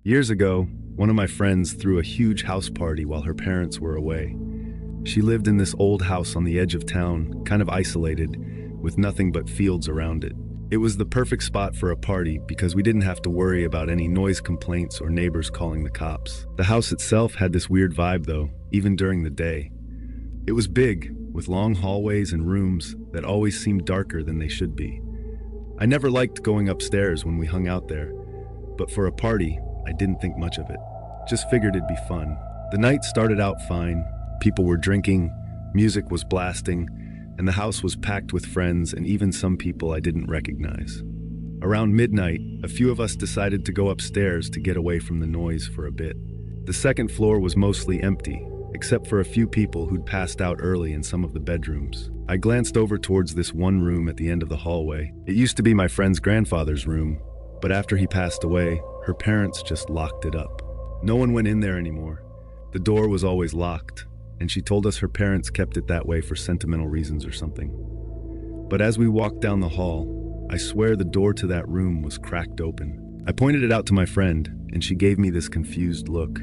Years ago, one of my friends threw a huge house party while her parents were away. She lived in this old house on the edge of town, kind of isolated, with nothing but fields around it. It was the perfect spot for a party because we didn't have to worry about any noise complaints or neighbors calling the cops. The house itself had this weird vibe though, even during the day. It was big, with long hallways and rooms that always seemed darker than they should be. I never liked going upstairs when we hung out there, but for a party, I didn't think much of it. Just figured it'd be fun. The night started out fine. People were drinking, music was blasting, and the house was packed with friends and even some people I didn't recognize. Around midnight, a few of us decided to go upstairs to get away from the noise for a bit. The second floor was mostly empty, except for a few people who'd passed out early in some of the bedrooms. I glanced over towards this one room at the end of the hallway. It used to be my friend's grandfather's room, but after he passed away, her parents just locked it up. No one went in there anymore. The door was always locked, and she told us her parents kept it that way for sentimental reasons or something. But as we walked down the hall, I swear the door to that room was cracked open. I pointed it out to my friend, and she gave me this confused look.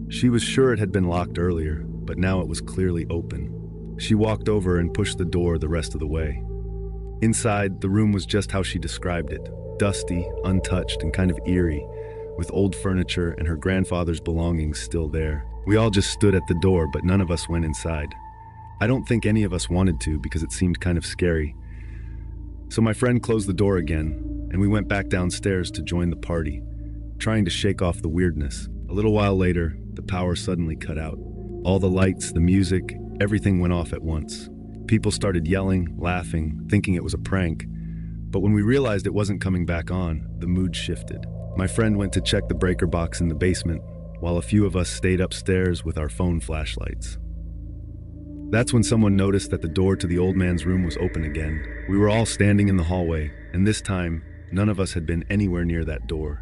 She was sure it had been locked earlier, but now it was clearly open. She walked over and pushed the door the rest of the way. Inside, the room was just how she described it, dusty, untouched, and kind of eerie, with old furniture and her grandfather's belongings still there. We all just stood at the door, but none of us went inside. I don't think any of us wanted to because it seemed kind of scary. So my friend closed the door again, and we went back downstairs to join the party, trying to shake off the weirdness. A little while later, the power suddenly cut out. All the lights, the music, everything went off at once. People started yelling, laughing, thinking it was a prank. But when we realized it wasn't coming back on, the mood shifted. My friend went to check the breaker box in the basement, while a few of us stayed upstairs with our phone flashlights. That's when someone noticed that the door to the old man's room was open again. We were all standing in the hallway, and this time, none of us had been anywhere near that door.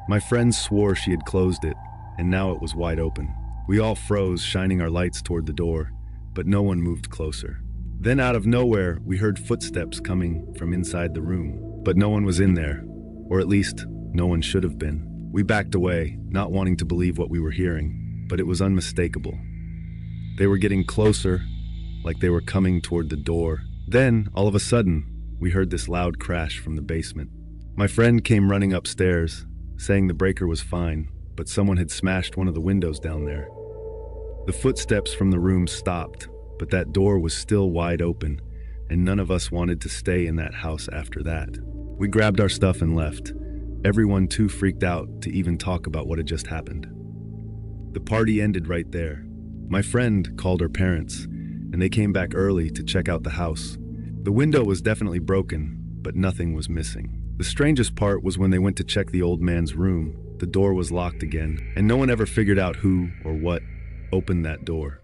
My friend swore she had closed it, and now it was wide open. We all froze, shining our lights toward the door, but no one moved closer. Then out of nowhere, we heard footsteps coming from inside the room, but no one was in there, or at least, no one should have been. We backed away, not wanting to believe what we were hearing, but it was unmistakable. They were getting closer, like they were coming toward the door. Then, all of a sudden, we heard this loud crash from the basement. My friend came running upstairs, saying the breaker was fine, but someone had smashed one of the windows down there. The footsteps from the room stopped, but that door was still wide open, and none of us wanted to stay in that house after that. We grabbed our stuff and left, everyone too freaked out to even talk about what had just happened. The party ended right there. My friend called her parents, and they came back early to check out the house. The window was definitely broken, but nothing was missing. The strangest part was when they went to check the old man's room, the door was locked again, and no one ever figured out who or what opened that door.